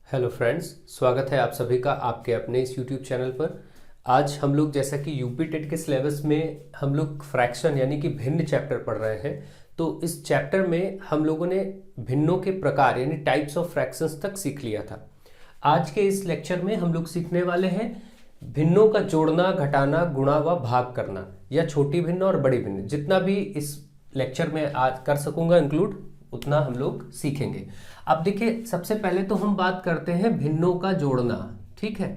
Hello friends, स्वागत है आप सभी का आपके अपने इस यूट्यूब चैनल पर। आज हम लोग जैसा कि यूपी टेट के सिलेबस में हम लोग फ्रैक्शन यानी कि भिन्न चैप्टर पढ़ रहे हैं। तो इस चैप्टर में हम लोगों ने भिन्नों के प्रकार यानी टाइप्स ऑफ फ्रैक्शंस तक सीख लिया था। आज के इस लेक्चर में हम लोग सीखने वाले हैं भिन्नों का जोड़ना, घटाना, गुणा व भाग करना, या छोटी भिन्न और बड़ी भिन्न। जितना भी इस लेक्चर में आज कर सकूंगा इंक्लूड उतना हम लोग सीखेंगे। अब देखिए, सबसे पहले तो हम बात करते हैं भिन्नों का जोड़ना। ठीक है,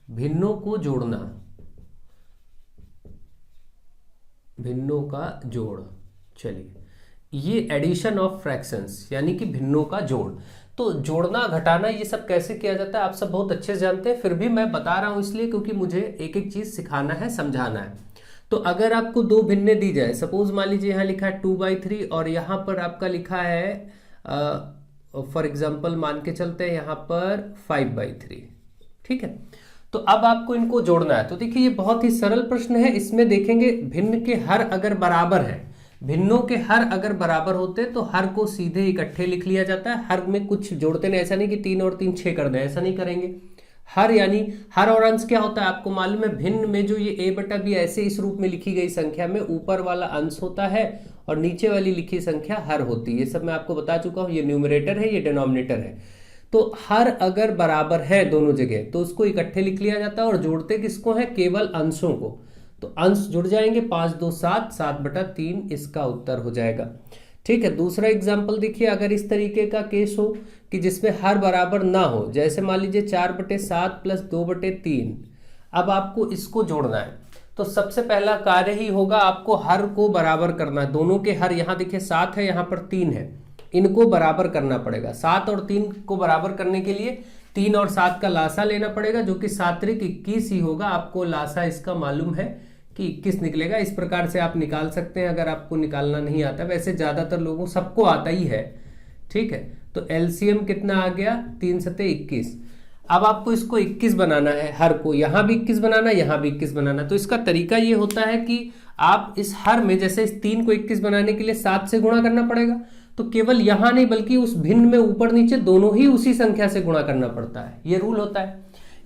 भिन्नों को जोड़ना, भिन्नों का जोड़। चलिए, ये एडिशन ऑफ फ्रैक्शंस यानी कि भिन्नों का जोड़। तो जोड़ना, घटाना, ये सब कैसे किया जाता है आप सब बहुत अच्छे से जानते हैं, फिर भी मैं बता रहा हूं इसलिए क्योंकि मुझे एक एक चीज सिखाना है, समझाना है। तो अगर आपको दो भिन्ने दी जाए, सपोज मान लीजिए यहाँ लिखा है 2/3 और यहाँ पर आपका लिखा है फॉर एग्जाम्पल मान के चलते हैं यहाँ पर 5/3। ठीक है, तो अब आपको इनको जोड़ना है। तो देखिए, ये बहुत ही सरल प्रश्न है। इसमें देखेंगे भिन्न के हर अगर बराबर है, भिन्नों के हर अगर बराबर होते तो हर को सीधे इकट्ठे लिख लिया जाता है। हर में कुछ जोड़ते नहीं, ऐसा नहीं कि 3 और 3 6 कर दें, ऐसा नहीं करेंगे। हर यानी हर और अंश क्या होता है आपको मालूम है। भिन्न में जो ये a/b ऐसे इस रूप में लिखी गई संख्या में ऊपर वाला अंश होता है और नीचे वाली लिखी संख्या हर होती है। ये सब मैं आपको बता चुका हूं। ये न्यूमरेटर है, ये डिनोमिनेटर है। तो हर अगर बराबर है दोनों जगह तो उसको इकट्ठे लिख लिया जाता है और जोड़ते किसको है, केवल अंशों को। तो अंश जुड़ जाएंगे, 5 2 7, 7/3 इसका उत्तर हो जाएगा। ठीक है, दूसरा एग्जाम्पल देखिए, अगर इस तरीके का केस हो कि जिसमें हर बराबर ना हो, जैसे मान लीजिए 4/7 प्लस 2/3। अब आपको इसको जोड़ना है तो सबसे पहला कार्य ही होगा आपको हर को बराबर करना है। दोनों के हर, यहाँ देखिए 7 है, यहाँ पर 3 है, इनको बराबर करना पड़ेगा। 7 और 3 को बराबर करने के लिए 3 और 7 का लासा लेना पड़ेगा, जो कि 7 त्रिक 21 ही होगा। आपको लासा इसका मालूम है कि 21 निकलेगा। इस प्रकार से आप निकाल सकते हैं अगर आपको निकालना नहीं आता। वैसे ज्यादातर लोगों सबको आता ही है। ठीक है, तो एलसीएम कितना आ गया, 3 7 21। अब आपको इसको 21 बनाना है, हर को यहां भी 21 बनाना, यहां भी 21 बनाना। तो इसका तरीका ये होता है कि आप इस हर में, जैसे इस 3 को 21 बनाने के लिए 7 से गुणा करना पड़ेगा, तो केवल यहां नहीं बल्कि उस भिन्न में ऊपर नीचे दोनों ही उसी संख्या से गुणा करना पड़ता है। ये रूल होता है।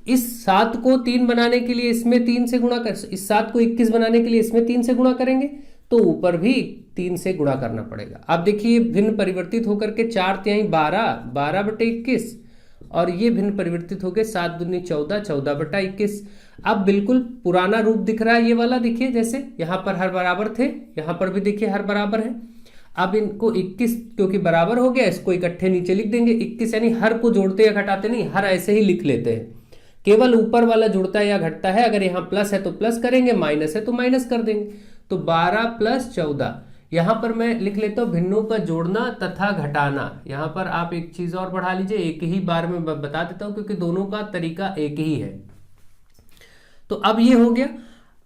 इस 7 को 3 बनाने के लिए इसमें 3 से गुणा कर, इस 7 को 21 बनाने के लिए इसमें 3 से गुणा करेंगे तो ऊपर भी 3 से गुणा करना पड़ेगा। अब देखिए, भिन्न परिवर्तित होकर के 4 तिहाई 12, 12/21, और ये भिन्न परिवर्तित हो गए 7 दूनी 14, 14/21। अब बिल्कुल पुराना रूप दिख रहा है ये वाला। देखिए, जैसे यहाँ पर हर बराबर थे, यहाँ पर भी देखिए हर बराबर है। अब इनको 21 क्योंकि बराबर हो गया, इसको इकट्ठे नीचे लिख देंगे। 21 यानी हर को जोड़ते या घटाते नहीं, हर ऐसे ही लिख लेते हैं। केवल ऊपर वाला जुड़ता है या घटता है। अगर यहाँ प्लस है तो प्लस करेंगे, माइनस है तो माइनस कर देंगे। तो 12 + 14। यहां पर मैं लिख लेता हूं भिन्नों का जोड़ना तथा घटाना। यहां पर आप एक चीज और बढ़ा लीजिए, एक ही बार में बता देता हूं क्योंकि दोनों का तरीका एक ही है। तो अब ये हो गया।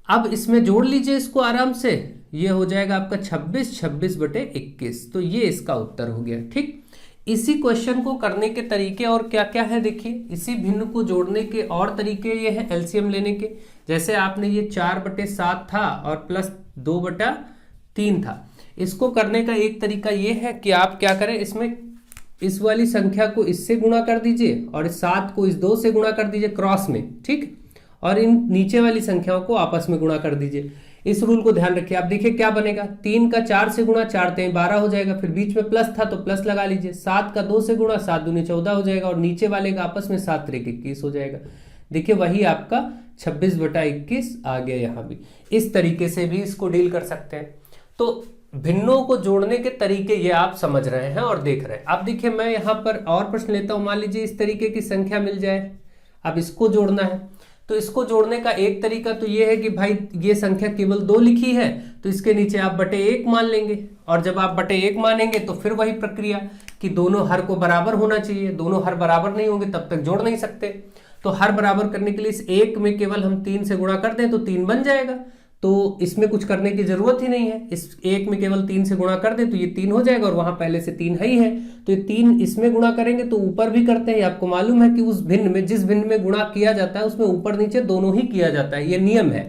अब इसमें जोड़ लीजिए इसको आराम से, ये हो जाएगा आपका 26, 26/21। तो ये इसका उत्तर हो गया। ठीक, इसी क्वेश्चन को करने के तरीके और क्या क्या है देखिए। इसी भिन्न को जोड़ने के और तरीके ये हैं एलसीएम लेने के। जैसे आपने ये 4/7 था और प्लस 2/3 था। इसको करने का एक तरीका ये है कि आप क्या करें, इसमें इस वाली संख्या को इससे गुणा कर दीजिए और इस 7 को इस 2 से गुणा कर दीजिए क्रॉस में। ठीक, और इन नीचे वाली संख्याओं को आपस में गुणा कर दीजिए। इस रूल को ध्यान रखिए। आप देखिए क्या बनेगा, 3 का 4 से गुणा, 4 तिहाई 12 हो जाएगा। फिर बीच में प्लस था तो प्लस लगा लीजिए। 7 का 2 से गुणा, 7 दूनी 14 हो जाएगा और नीचे वाले का आपस में 7 त्रिक 21 हो जाएगा। देखिए, वही आपका 26/21 आ गया। यहां भी इस तरीके से भी इसको डील कर सकते हैं। तो भिन्नों को जोड़ने के तरीके ये आप समझ रहे हैं और देख रहे हैं। अब देखिए, मैं यहां पर और प्रश्न लेता हूं। मान लीजिए इस तरीके की संख्या मिल जाए, अब इसको जोड़ना है। तो इसको जोड़ने का एक तरीका तो ये है कि भाई ये संख्या केवल 2 लिखी है तो इसके नीचे आप बटे 1 मान लेंगे, और जब आप बटे 1 मानेंगे तो फिर वही प्रक्रिया कि दोनों हर को बराबर होना चाहिए। दोनों हर बराबर नहीं होंगे तब तक जोड़ नहीं सकते। तो हर बराबर करने के लिए इस 1 में केवल हम 3 से गुणा कर दें तो 3 बन जाएगा। तो इसमें कुछ करने की जरूरत ही नहीं है। इस 1 में केवल 3 से गुणा कर दे तो ये 3 हो जाएगा और वहां पहले से 3 है ही है। तो ये 3 इसमें गुणा करेंगे तो ऊपर भी करते हैं। आपको मालूम है कि उस भिन्न में, जिस भिन्न में गुणा किया जाता है उसमें ऊपर नीचे दोनों ही किया जाता है, ये नियम है।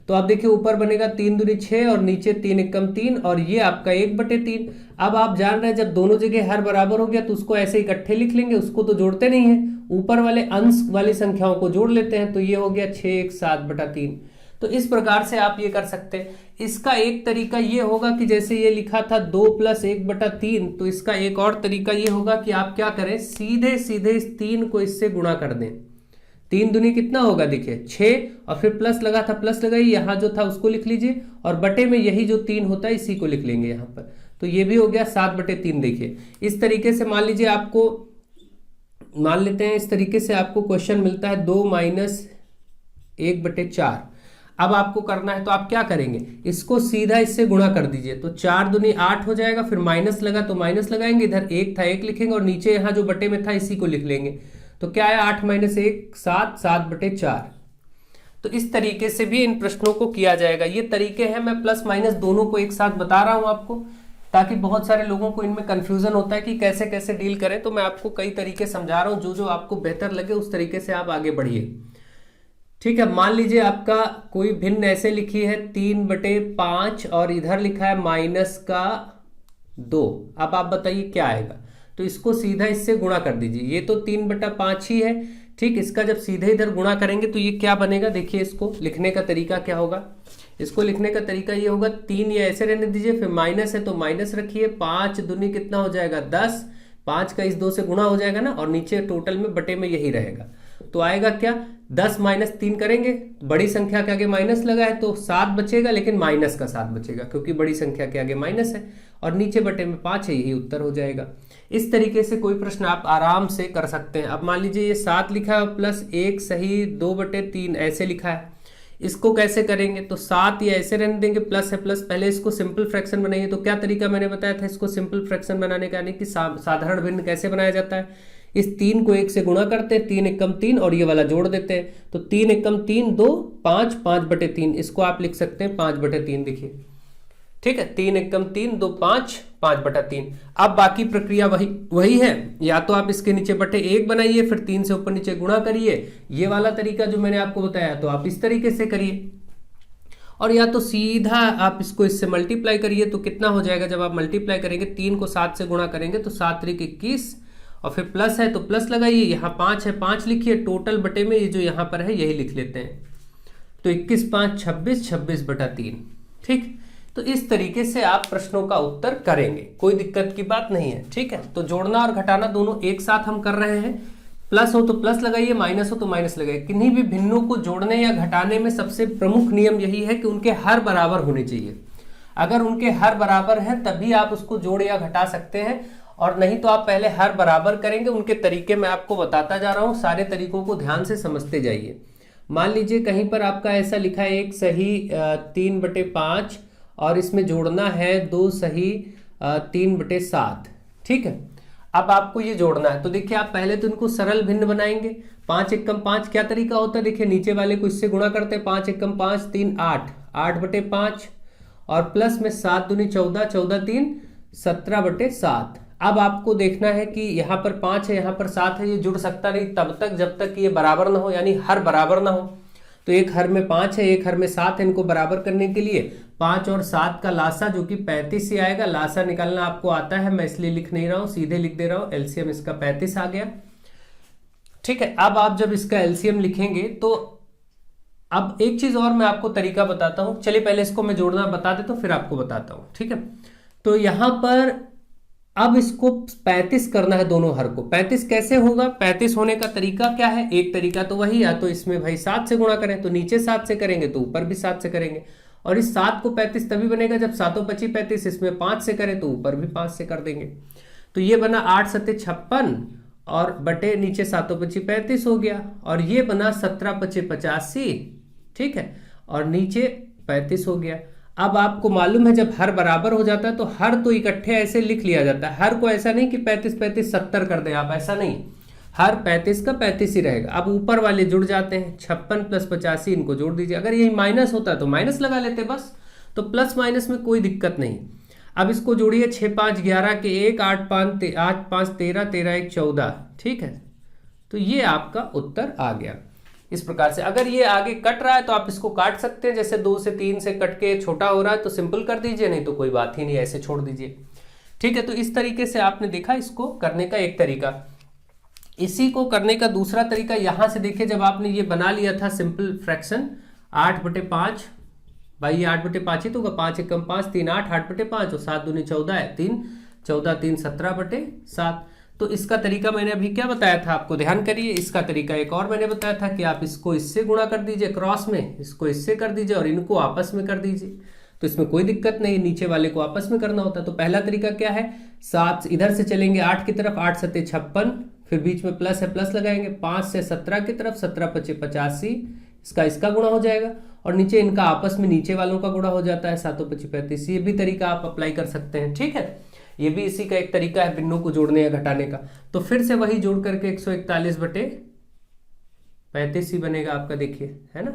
तो आप देखिए, ऊपर बनेगा 3 दूनी 6 और नीचे 3 एकम 3 और ये आपका 1/3। अब आप जान रहे हैं जब दोनों जगह हर बराबर हो गया तो उसको ऐसे इकट्ठे लिख लेंगे, उसको तो जोड़ते नहीं है। ऊपर वाले अंश वाली संख्याओं को जोड़ लेते हैं, तो ये हो गया 6 1 7/3। तो इस प्रकार से आप ये कर सकते हैं। इसका एक तरीका ये होगा कि जैसे ये लिखा था 2 + 1/3, तो इसका एक और तरीका ये होगा कि आप क्या करें, सीधे सीधे इस 3 को इससे गुणा कर दें। 3 दूनी कितना होगा, देखिए 6, और फिर प्लस लगा था, प्लस लगाइए, यहाँ जो था उसको लिख लीजिए, और बटे में यही जो 3 होता है इसी को लिख लेंगे यहाँ पर। तो ये भी हो गया 7/3। देखिए इस तरीके से मान लीजिए आपको, मान लेते हैं इस तरीके से आपको क्वेश्चन मिलता है 2 - 1/4। अब आपको करना है तो आप क्या करेंगे, इसको सीधा इससे गुणा कर दीजिए, तो 4 दूनी 8 हो जाएगा, फिर माइनस लगा तो माइनस लगाएंगे, इधर 1 था 1 लिखेंगे, और नीचे यहाँ जो बटे में था इसी को लिख लेंगे। तो क्या है, 8 - 1 7, 7/4। तो इस तरीके से भी इन प्रश्नों को किया जाएगा। ये तरीके हैं, मैं प्लस माइनस दोनों को एक साथ बता रहा हूं आपको, ताकि बहुत सारे लोगों को इनमें कंफ्यूजन होता है कि कैसे कैसे डील करें। तो मैं आपको कई तरीके समझा रहा हूं, जो जो आपको बेहतर लगे उस तरीके से आप आगे बढ़िए। ठीक है, मान लीजिए आपका कोई भिन्न ऐसे लिखी है 3/5, और इधर लिखा है -2। अब आप बताइए क्या आएगा, तो इसको सीधा इससे गुणा कर दीजिए। ये तो 3/5 ही है, ठीक। इसका जब सीधे इधर गुणा करेंगे तो ये क्या बनेगा, देखिए इसको लिखने का तरीका क्या होगा। इसको लिखने का तरीका ये होगा, 3 ये ऐसे रहने दीजिए, फिर माइनस है तो माइनस रखिए, 5 दूनी कितना हो जाएगा 10, 5 का इस 2 से गुणा हो जाएगा ना, और नीचे टोटल में बटे में यही रहेगा। तो आएगा क्या, 10 - 3 करेंगे, बड़ी संख्या के आगे माइनस लगा है तो 7 बचेगा, लेकिन माइनस का 7 बचेगा क्योंकि बड़ी संख्या के आगे माइनस है, और नीचे बटे में 5 है, यही उत्तर हो जाएगा। इस तरीके से कोई प्रश्न आप आराम से कर सकते हैं। अब मान लीजिए ये 7 लिखा है प्लस 1 सही 2/3 ऐसे लिखा है, इसको कैसे करेंगे, तो 7 ये ऐसे रहने देंगे, प्लस है प्लस, पहले इसको सिंपल फ्रैक्शन बनाइए। तो क्या तरीका मैंने बताया था इसको सिंपल फ्रैक्शन बनाने का, यानी कि साधारण भिन्न कैसे बनाया जाता है। इस 3 को 1 से गुणा करते हैं, 3 एकम 3, और ये वाला जोड़ देते हैं, तो 3 एकम 3 2 5, 5/3। इसको आप लिख सकते हैं 5/3, देखिए ठीक है, 3 एकम 3 2 5, 5/3। अब बाकी प्रक्रिया वही है, या तो आप इसके नीचे बटे 1 बनाइए, फिर 3 से ऊपर नीचे गुणा करिए, ये वाला तरीका जो मैंने आपको बताया, तो आप इस तरीके से करिए, और या तो सीधा आप इसको इससे मल्टीप्लाई करिए। तो कितना हो जाएगा, जब आप मल्टीप्लाई करेंगे 3 को 7 से गुणा करेंगे तो 7 × 21, और फिर प्लस है तो प्लस लगाइए, यहाँ 5 है 5 लिखिए, टोटल बटे में ये जो यहाँ पर है यही लिख लेते हैं, तो 21 5 26, 26/3। ठीक, तो इस तरीके से आप प्रश्नों का उत्तर करेंगे, कोई दिक्कत की बात नहीं है। ठीक है, तो जोड़ना और घटाना दोनों एक साथ हम कर रहे हैं, प्लस हो तो प्लस लगाइए, माइनस हो तो माइनस लगाइए। किन्हीं भी भिन्नों को जोड़ने या घटाने में सबसे प्रमुख नियम यही है कि उनके हर बराबर होने चाहिए। अगर उनके हर बराबर है तभी आप उसको जोड़ या घटा सकते हैं, और नहीं तो आप पहले हर बराबर करेंगे। उनके तरीके मैं आपको बताता जा रहा हूं, सारे तरीकों को ध्यान से समझते जाइए। मान लीजिए कहीं पर आपका ऐसा लिखा है एक सही 3/5, और इसमें जोड़ना है 2 सही 3/7। ठीक है, अब आपको ये जोड़ना है, तो देखिए आप पहले तो इनको सरल भिन्न बनाएंगे। 5 एकम 5 क्या तरीका होता है, देखिए नीचे वाले को इससे गुणा करते हैं, 5 एकम 5 3 8, 8/5, और प्लस में 7 दूनी 14, 14 3 17/7। अब आपको देखना है कि यहाँ पर 5 है यहाँ पर 7 है, ये जुड़ सकता नहीं तब तक जब तक ये बराबर ना हो, यानी हर बराबर ना हो। तो एक हर में 5 है, एक हर में 7 है, इनको बराबर करने के लिए 5 और 7 का लासा जो कि 35 ही आएगा। लासा निकालना आपको आता है, मैं इसलिए लिख नहीं रहा हूं, सीधे लिख दे रहा हूं। एलसीएम इसका 35 आ गया। ठीक है, अब आप जब इसका एलसीएम लिखेंगे तो अब एक चीज और मैं आपको तरीका बताता हूं। चलिए पहले इसको मैं जोड़ना बता देता हूं, फिर आपको बताता हूं। ठीक है, तो यहां पर अब इसको 35 करना है दोनों हर को। 35 कैसे होगा, 35 होने का तरीका क्या है, एक तरीका तो वही, या तो इसमें भाई 7 से गुणा करें, तो नीचे 7 से करेंगे तो ऊपर भी 7 से करेंगे, और इस 7 को 35 तभी बनेगा जब 7 × 25 35, इसमें 5 से करें तो ऊपर भी 5 से कर देंगे। तो ये बना 8 × 7 56, और बटे नीचे 7 × 25 35 हो गया, और ये बना 17 × 25 85। ठीक है, और नीचे 35 हो गया। अब आपको मालूम है जब हर बराबर हो जाता है तो हर तो इकट्ठे ऐसे लिख लिया जाता है। हर को ऐसा नहीं कि 35 35 70 कर दें आप, ऐसा नहीं, हर 35 का 35 ही रहेगा। अब ऊपर वाले जुड़ जाते हैं, 56 + 85 इनको जोड़ दीजिए। अगर यही माइनस होता तो माइनस लगा लेते बस, तो प्लस माइनस में कोई दिक्कत नहीं। अब इसको जोड़िए, 6 5 11 के 1, 8 5 13, 13 1 14। ठीक है, तो ये आपका उत्तर आ गया। इस प्रकार से अगर ये आगे कट रहा है तो आप इसको काट सकते हैं, जैसे 2 से 3 से कट के छोटा हो रहा है तो सिंपल कर दीजिए, नहीं तो कोई बात ही नहीं, ऐसे छोड़ दीजिए। ठीक है, तो इस तरीके से आपने देखा इसको करने का एक तरीका। इसी को करने का दूसरा तरीका यहां से देखिए, जब आपने ये बना लिया था सिंपल फ्रैक्शन 8/5, भाई ये 8/5 ही तो होगा, 5 एकम 5, 3 8, 8/5 और 7 दूनी 14 है, 3 14 3 17/7। तो इसका तरीका मैंने अभी क्या बताया था आपको, ध्यान करिए। इसका तरीका एक और मैंने बताया था कि आप इसको इससे गुणा कर दीजिए क्रॉस में, इसको इससे कर दीजिए और इनको आपस में कर दीजिए, तो इसमें कोई दिक्कत नहीं, नीचे वाले को आपस में करना होता है। तो पहला तरीका क्या है, 7 इधर से चलेंगे 8 की तरफ, 8 7 56, फिर बीच में प्लस है प्लस लगाएंगे, 5 से 17 की तरफ, 17 5 85, इसका गुणा हो जाएगा और नीचे इनका आपस में नीचे वालों का गुणा हो जाता है, 7 5 35। ये भी तरीका आप अप्लाई कर सकते हैं, ठीक है। ये भी इसी का एक तरीका है भिन्नों को जोड़ने या घटाने का। तो फिर से वही जोड़ करके 141/35 ही बनेगा आपका, देखिए है ना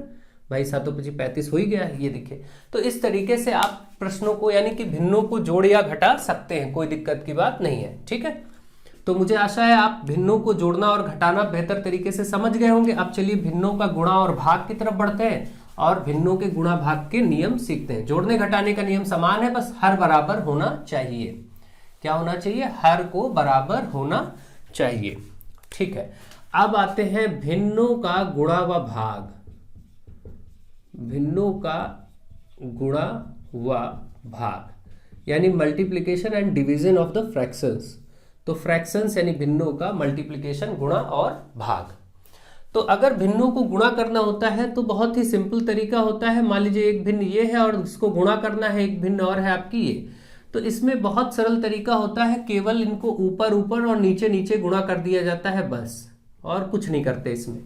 भाई, 7 5 35 हो ही गया है, ये देखिए। तो इस तरीके से आप प्रश्नों को यानी कि भिन्नों को जोड़ या घटा सकते हैं, कोई दिक्कत की बात नहीं है, ठीक है। तो मुझे आशा है आप भिन्नों को जोड़ना और घटाना बेहतर तरीके से समझ गए होंगे। अब चलिए भिन्नों का गुणा और भाग की तरफ बढ़ते हैं और भिन्नों के गुणा भाग के नियम सीखते हैं। जोड़ने घटाने का नियम समान है, बस हर बराबर होना चाहिए। क्या होना चाहिए, हर को बराबर होना चाहिए, ठीक है। अब आते हैं भिन्नों का गुणा व भाग, भिन्नों का गुणा व भाग यानी multiplication and division of the fractions. तो फ्रैक्शंस यानी भिन्नों का मल्टीप्लिकेशन, गुणा और भाग। तो अगर भिन्नों को गुणा करना होता है तो बहुत ही सिंपल तरीका होता है। मान लीजिए एक भिन्न ये है और इसको गुणा करना है, एक भिन्न और है आपकी ये, तो इसमें बहुत सरल तरीका होता है, केवल इनको ऊपर ऊपर और नीचे नीचे गुणा कर दिया जाता है बस, और कुछ नहीं करते इसमें।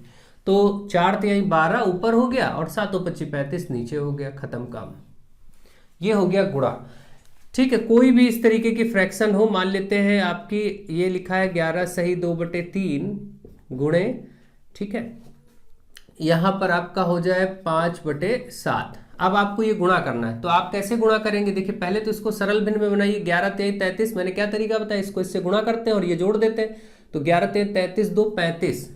तो 4 तिहाई 12 ऊपर हो गया और 7 25 35 नीचे हो गया, खत्म काम। ये हो गया गुणा, ठीक है। कोई भी इस तरीके की फ्रैक्शन हो, मान लेते हैं आपकी ये लिखा है 11 सही 2/3 गुणे, ठीक है, यहां पर आपका हो जाए 5/7। अब आपको ये गुणा करना है, तो आप कैसे गुणा करेंगे, देखिए पहले तो इसको सरल भिन्न में बनाइए। 11 तिहाई 33, मैंने क्या तरीका बताया, इसको इससे गुणा करते हैं और ये जोड़ देते हैं। तो 11 तिहाई 33 2 35,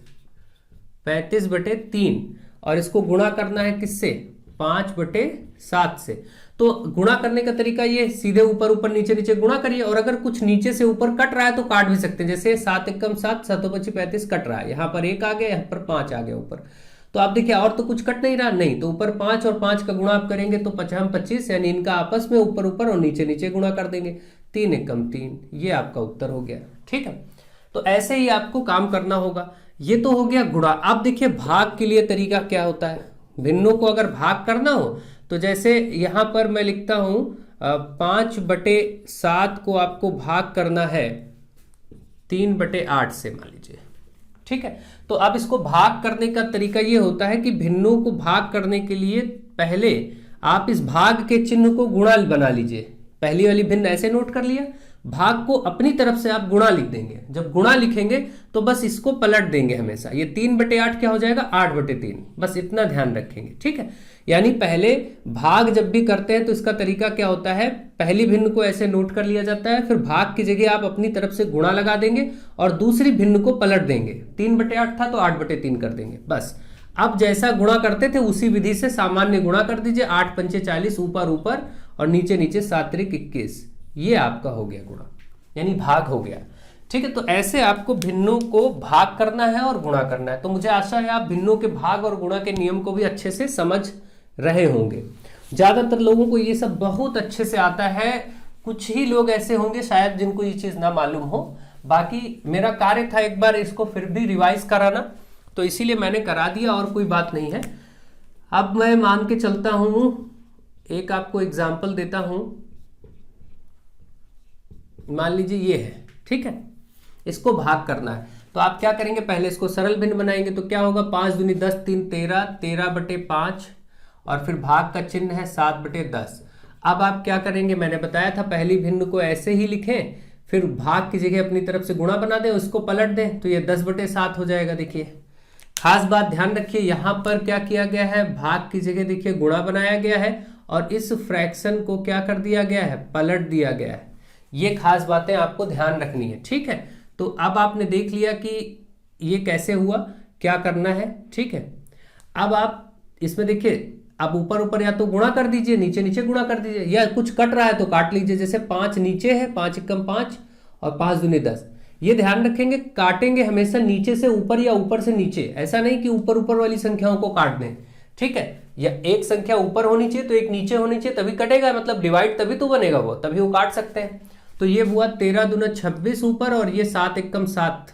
35/3 और इसको गुणा करना है किससे, 5/7 से। तो गुणा करने का तरीका ये, सीधे ऊपर ऊपर नीचे नीचे गुणा करिए, और अगर कुछ नीचे से ऊपर कट रहा है तो काट भी सकते हैं। जैसे 7 एकम 7, 7 25 35 कट रहा है, यहाँ पर 1 आ गया, यहाँ पर 5 आ गया ऊपर। तो आप देखिए और तो कुछ कट नहीं रहा, नहीं, तो ऊपर 5 और 5 का गुणा आप करेंगे तो 5 25, यानी इनका आपस में ऊपर ऊपर और नीचे नीचे गुणा कर देंगे, 3 एकम 3, ये आपका उत्तर हो गया, ठीक है। तो ऐसे ही आपको काम करना होगा। ये तो हो गया गुणा। अब देखिए भाग के लिए तरीका क्या होता है, भिन्नों को अगर भाग करना हो तो जैसे यहां पर मैं लिखता हूं 5/7 को आपको भाग करना है 3/8 से, मान लीजिए, ठीक है। तो अब इसको भाग करने का तरीका ये होता है कि भिन्नों को भाग करने के लिए पहले आप इस भाग के चिन्ह को गुणा बना लीजिए। पहली वाली भिन्न ऐसे नोट कर लिया, भाग को अपनी तरफ से आप गुणा लिख देंगे। जब गुणा लिखेंगे तो बस इसको पलट देंगे हमेशा, ये 3/8 क्या हो जाएगा, 8/3, बस इतना ध्यान रखेंगे, ठीक है। यानी पहले भाग जब भी करते हैं तो इसका तरीका क्या होता है, पहली भिन्न को ऐसे नोट कर लिया जाता है, फिर भाग की जगह आप अपनी तरफ से गुणा लगा देंगे और दूसरी भिन्न को पलट देंगे। 3/8 था तो 8/3 कर देंगे, बस। अब जैसा गुणा करते थे उसी विधि से सामान्य गुणा कर दीजिए, 8 पंचे 40 ऊपर ऊपर और नीचे नीचे 7 त्रिक 21, ये आपका हो गया गुणा, यानी भाग हो गया, ठीक है। तो ऐसे आपको भिन्नों को भाग करना है और गुणा करना है। तो मुझे आशा है आप भिन्नों के भाग और गुणा के नियम को भी अच्छे से समझ रहे होंगे। ज्यादातर लोगों को ये सब बहुत अच्छे से आता है, कुछ ही लोग ऐसे होंगे शायद जिनको ये चीज ना मालूम हो। बाकी मेरा कार्य था एक बार इसको फिर भी रिवाइज कराना, तो इसीलिए मैंने करा दिया, और कोई बात नहीं है। अब मैं मान के चलता हूं, एक आपको एग्जाम्पल देता हूं। मान लीजिए ये है, ठीक है, इसको भाग करना है, तो आप क्या करेंगे, पहले इसको सरल भिन्न बनाएंगे। तो क्या होगा, 5 दूनी 10, 3 13, 13/5 और फिर भाग का चिन्ह है 7/10। अब आप क्या करेंगे, मैंने बताया था पहली भिन्न को ऐसे ही लिखें, फिर भाग की जगह अपनी तरफ से गुणा बना दें, उसको पलट दें, तो ये 10/7 हो जाएगा। देखिए खास बात ध्यान रखिए, यहां पर क्या किया गया है, भाग की जगह देखिए गुणा बनाया गया है और इस फ्रैक्शन को क्या कर दिया गया है, पलट दिया गया है। ये खास बातें आपको ध्यान रखनी है, ठीक है। तो अब आपने देख लिया कि ये कैसे हुआ, क्या करना है, ठीक है। अब आप इसमें देखिए, अब ऊपर ऊपर या तो गुणा कर दीजिए, नीचे नीचे गुणा कर दीजिए, या कुछ कट रहा है तो काट लीजिए। जैसे 5 नीचे है, 5 एकम 5 और 5 दूनी 10, ये ध्यान रखेंगे, काटेंगे हमेशा नीचे से ऊपर या ऊपर से नीचे, ऐसा नहीं कि ऊपर ऊपर वाली संख्याओं को काट दें, ठीक है। या एक संख्या ऊपर होनी चाहिए तो एक नीचे होनी चाहिए, तभी कटेगा, मतलब डिवाइड तभी तो बनेगा वो, तभी वो काट सकते हैं। तो ये हुआ 13 दूना 26 ऊपर, और ये 7 एकम 7,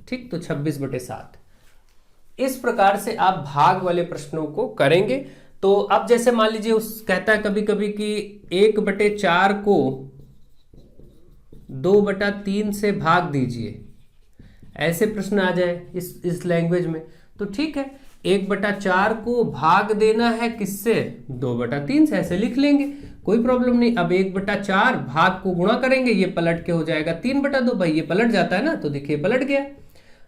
ठीक, तो 26/7। इस प्रकार से आप भाग वाले प्रश्नों को करेंगे। तो अब जैसे मान लीजिए उस कहता है कभी कभी कि 1/4 को 2/3 से भाग दीजिए, ऐसे प्रश्न आ जाए इस लैंग्वेज में, तो ठीक है, 1/4 को भाग देना है किससे, 2/3 से, ऐसे लिख लेंगे, कोई प्रॉब्लम नहीं। अब 1/4 भाग को गुणा करेंगे, ये पलट के हो जाएगा 3/2, भाई ये पलट जाता है ना, तो देखिए पलट गया,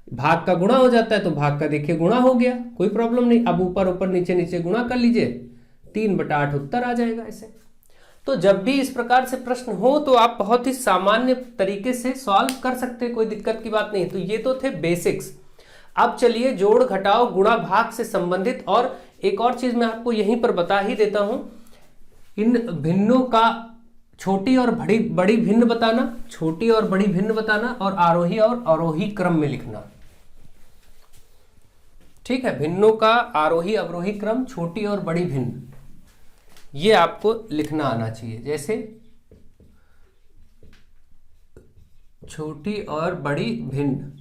भाग का गुणा हो जाता है तो भाग का देखिए गुणा हो गया, कोई प्रॉब्लम नहीं। अब ऊपर ऊपर नीचे नीचे गुणा कर लीजिए, 3/8 उत्तर आ जाएगा ऐसे। तो जब भी इस प्रकार से प्रश्न हो तो आप बहुत ही सामान्य तरीके से सॉल्व कर सकते हैं, कोई दिक्कत की बात नहीं। तो ये तो थे बेसिक्स। अब चलिए जोड़ घटाव गुणा भाग से संबंधित और एक और चीज मैं आपको यहीं पर बता ही देता हूं, इन भिन्नों का छोटी और बड़ी भिन्न बताना, छोटी और बड़ी भिन्न बताना, और आरोही और अवरोही क्रम में लिखना, ठीक है। भिन्नों का आरोही अवरोही क्रम, छोटी और बड़ी भिन्न, ये आपको लिखना आना चाहिए। जैसे छोटी और बड़ी भिन्न,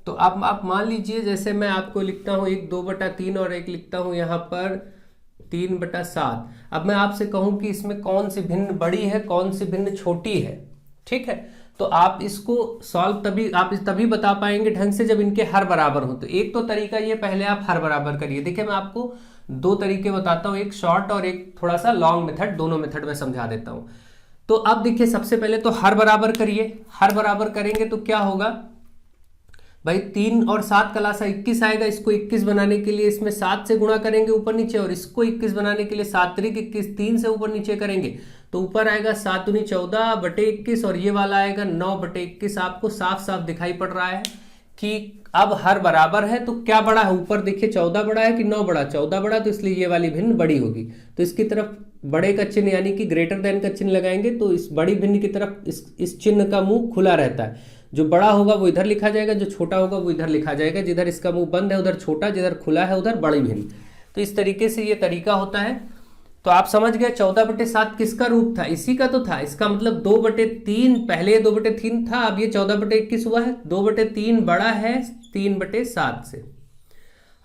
तो आप मान लीजिए जैसे मैं आपको लिखता हूं एक 2/3 और एक लिखता हूं यहां पर 3/7। अब मैं आपसे कहूं कि इसमें कौन सी भिन्न बड़ी है, कौन सी भिन्न छोटी है, ठीक है, तो आप इसको सॉल्व तभी बता पाएंगे ढंग से जब इनके हर बराबर हो। तो एक तो तरीका ये, पहले आप हर बराबर करिए। देखिए मैं आपको दो तरीके बताता हूं, एक शॉर्ट और एक थोड़ा सा लॉन्ग मेथड, दोनों मेथड में समझा देता हूं। तो अब देखिए सबसे पहले तो हर बराबर करिए। हर बराबर करेंगे तो क्या होगा भाई, 3 और 7 का लासा 21 आएगा। इसको 21 बनाने के लिए इसमें 7 से गुणा करेंगे ऊपर नीचे, और इसको 21 बनाने के लिए 7 त्रिक 21, 3 से ऊपर नीचे करेंगे तो ऊपर आएगा 7 दूनी 14/21, और ये वाला आएगा 9/21। आपको साफ साफ दिखाई पड़ रहा है कि अब हर बराबर है तो क्या बड़ा है, ऊपर देखिए 14 बड़ा है कि 9 बड़ा, 14 बड़ा, तो इसलिए ये वाली भिन्न बड़ी होगी। तो इसकी तरफ बड़े का चिन्ह यानी कि ग्रेटर देन का चिन्ह लगाएंगे, तो इस बड़ी भिन्न की तरफ इस चिन्ह का मुंह खुला रहता है। जो बड़ा होगा वो इधर लिखा जाएगा, जो छोटा होगा वो इधर लिखा जाएगा। जिधर इसका मुंह बंद है उधर छोटा, जिधर खुला है उधर बड़ी भिन्न। तो इस तरीके से ये तरीका होता है। तो आप समझ गए 14/7 किसका रूप था, इसी का तो था। इसका मतलब 2/3, पहले 2/3 था, अब ये 14/21 हुआ है। 2/3 बड़ा है 3/7 से।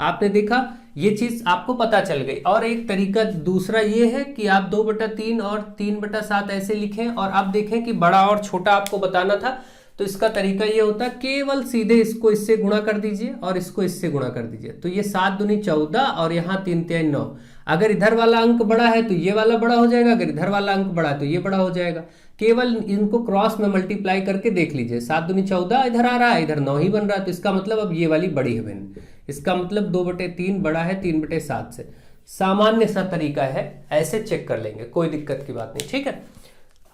आपने देखा, ये चीज आपको पता चल गई। और एक तरीका दूसरा ये है कि आप 2/3 और 3/7 ऐसे लिखें, और आप देखें कि बड़ा और छोटा आपको बताना था। तो इसका तरीका ये होता है, केवल सीधे इसको इससे गुणा कर दीजिए और इसको इससे गुणा कर दीजिए। तो ये 7 दूनी 14 और यहाँ 3 3 9। अगर इधर वाला अंक बड़ा है तो ये वाला बड़ा हो जाएगा, अगर इधर वाला अंक बड़ा है तो ये बड़ा हो जाएगा। केवल इनको क्रॉस में मल्टीप्लाई करके देख लीजिए। 7 दूनी 14 इधर आ रहा है, इधर 9 ही बन रहा है, तो इसका मतलब अब ये वाली बड़ी है भिन्न। इसका मतलब 2/3 बड़ा है 3/7 से। सामान्य सा तरीका है, ऐसे चेक कर लेंगे, कोई दिक्कत की बात नहीं, ठीक है।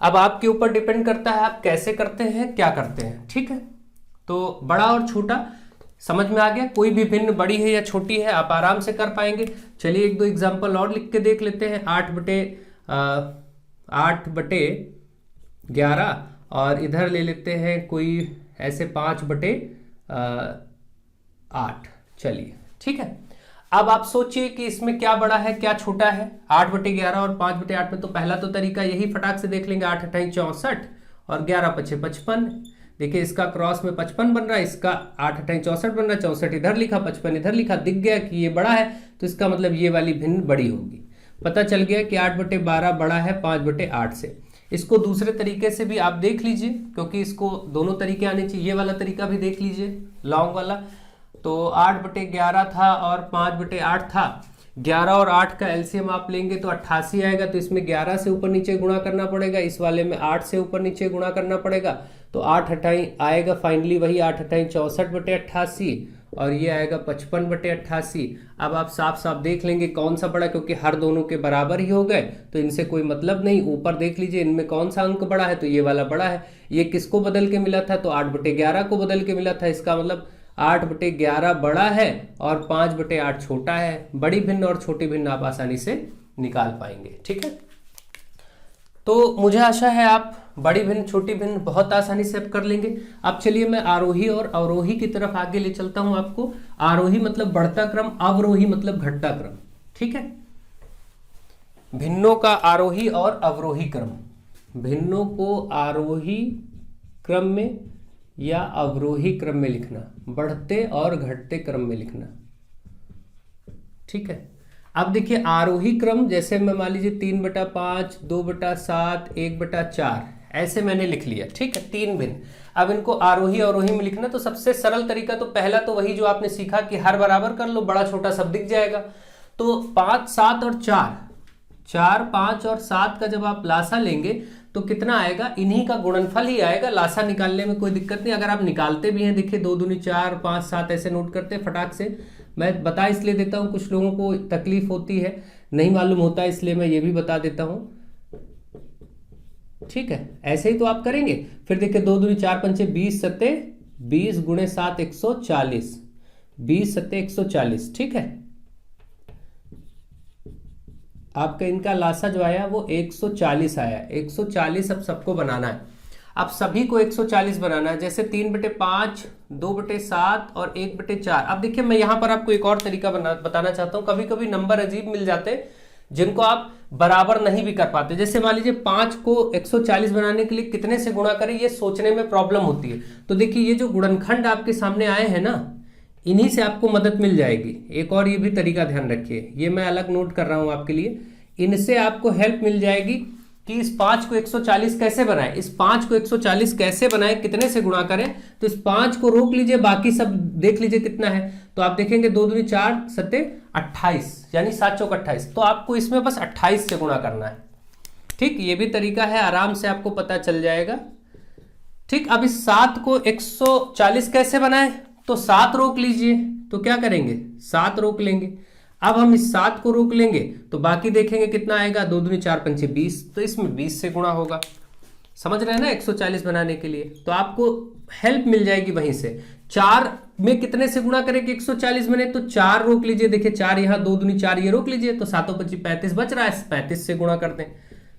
अब आपके ऊपर डिपेंड करता है आप कैसे करते हैं, क्या करते हैं, ठीक है। तो बड़ा और छोटा समझ में आ गया, कोई भी भिन्न बड़ी है या छोटी है आप आराम से कर पाएंगे। चलिए एक दो एग्जांपल और लिख के देख लेते हैं। 8/11 और इधर ले लेते हैं कोई ऐसे 5/8। चलिए ठीक है। अब आप सोचिए कि इसमें क्या बड़ा है क्या छोटा है। 8/11 और 5/8 में तो पहला तो तरीका यही, फटाक से देख लेंगे। 8 8 64 और 11 5 55। देखिए इसका क्रॉस में 55 बन रहा है, इसका 8 8 64 बन रहा है। 64 इधर लिखा, 55 इधर लिखा, दिख गया कि ये बड़ा है, तो इसका मतलब ये वाली भिन्न बड़ी होगी। पता चल गया कि 8/12 बड़ा है 5/8 से। इसको दूसरे तरीके से भी आप देख लीजिए, क्योंकि इसको दोनों तरीके आने चाहिए। ये वाला तरीका भी देख लीजिए, लॉन्ग वाला। तो 8/11 था और 5/8 था। 11 और 8 का एलसीएम आप लेंगे तो 88 आएगा। तो इसमें 11 से ऊपर नीचे गुणा करना पड़ेगा, इस वाले में 8 से ऊपर नीचे गुणा करना पड़ेगा। तो 8 8 आएगा फाइनली वही 8 8 64/88 और ये आएगा 55/88। अब आप साफ साफ देख लेंगे कौन सा बड़ा, क्योंकि हर दोनों के बराबर ही हो गए तो इनसे कोई मतलब नहीं। ऊपर देख लीजिए इनमें कौन सा अंक बड़ा है, तो ये वाला बड़ा है। ये किसको बदल के मिला था, तो 8/11 को बदल के मिला था। इसका मतलब 8/11 बड़ा है और 5/8 छोटा है। बड़ी भिन्न और छोटी भिन्न आप आसानी से निकाल पाएंगे, ठीक है। तो मुझे आशा है आप बड़ी भिन्न छोटी भिन्न बहुत आसानी से आप कर लेंगे। अब चलिए मैं आरोही और अवरोही की तरफ आगे ले चलता हूं आपको। आरोही मतलब बढ़ता क्रम, अवरोही मतलब घटता क्रम, ठीक है। भिन्नों का आरोही और अवरोही क्रम, भिन्नों को आरोही क्रम में या अवरोही क्रम में लिखना, बढ़ते और घटते क्रम में लिखना, ठीक है। अब देखिए आरोही क्रम जैसे मैं मान लीजिए 3/5, 2/7, 1/4 ऐसे मैंने लिख लिया, ठीक है, 3 भिन्न। अब इनको आरोही अवरोही में लिखना, तो सबसे सरल तरीका तो पहला तो वही जो आपने सीखा कि हर बराबर कर लो, बड़ा छोटा सब दिख जाएगा। तो 5, 7 और 4, 5 और 7 का जब आप लासा लेंगे तो कितना आएगा, इन्हीं का गुणनफल ही आएगा। लासा निकालने में कोई दिक्कत नहीं, अगर आप निकालते भी हैं, देखिए 2 दूनी 4, 5, 7 ऐसे नोट करते हैं फटाक से। मैं बता इसलिए देता हूं, कुछ लोगों को तकलीफ होती है, नहीं मालूम होता, इसलिए मैं ये भी बता देता हूं, ठीक है। ऐसे ही तो आप करेंगे। फिर देखिए 2 दूनी 4 पंचे 20 सत्ते 20 गुणे 7 140, 20 सत्ते 140, ठीक है। आपका इनका लासा जो आया वो 140 आया, 140 अब सबको बनाना है। अब सभी को 140 बनाना है, जैसे 3/5, 2/7 और 1/4। अब देखिए मैं यहां पर आपको एक और तरीका बताना चाहता हूं। कभी कभी नंबर अजीब मिल जाते हैं जिनको आप बराबर नहीं भी कर पाते। जैसे मान लीजिए 5 को 140 बनाने के लिए कितने से गुणा करें, ये सोचने में प्रॉब्लम होती है। तो देखिए ये जो गुणनखंड आपके सामने आए हैं ना, इन्हीं से आपको मदद मिल जाएगी। एक और ये भी तरीका ध्यान रखिए, ये मैं अलग नोट कर रहा हूं आपके लिए, इनसे आपको हेल्प मिल जाएगी कि इस 5 को 140 कैसे बनाएं। इस 5 को 140 कैसे बनाएं, कितने से गुणा करें। तो इस 5 को रोक लीजिए, बाकी सब देख लीजिए कितना है। तो आप देखेंगे 2 दूनी 4 सत्ते 28, यानी 7 चौक 28। तो आपको इसमें बस 28 से गुणा करना है, ठीक। ये भी तरीका है, आराम से आपको पता चल जाएगा, ठीक। अब इस 7 को 140 कैसे बनाएं, तो 7 रोक लीजिए। तो क्या करेंगे, 7 रोक लेंगे। अब हम इस 7 को रोक लेंगे तो बाकी देखेंगे कितना आएगा, 2 दूनी 4 पंचे 20, तो इसमें 20 से गुणा होगा। समझ रहे हैं ना 140 बनाने के लिए। तो आपको हेल्प मिल जाएगी वहीं से। 4 में कितने से गुणा करें कि 140 बने, तो 4 रोक लीजिए। देखिए 4 यहाँ, 2 दूनी 4 ये रोक लीजिए, तो 7 25 35 बच रहा है, 35 से गुणा करते हैं,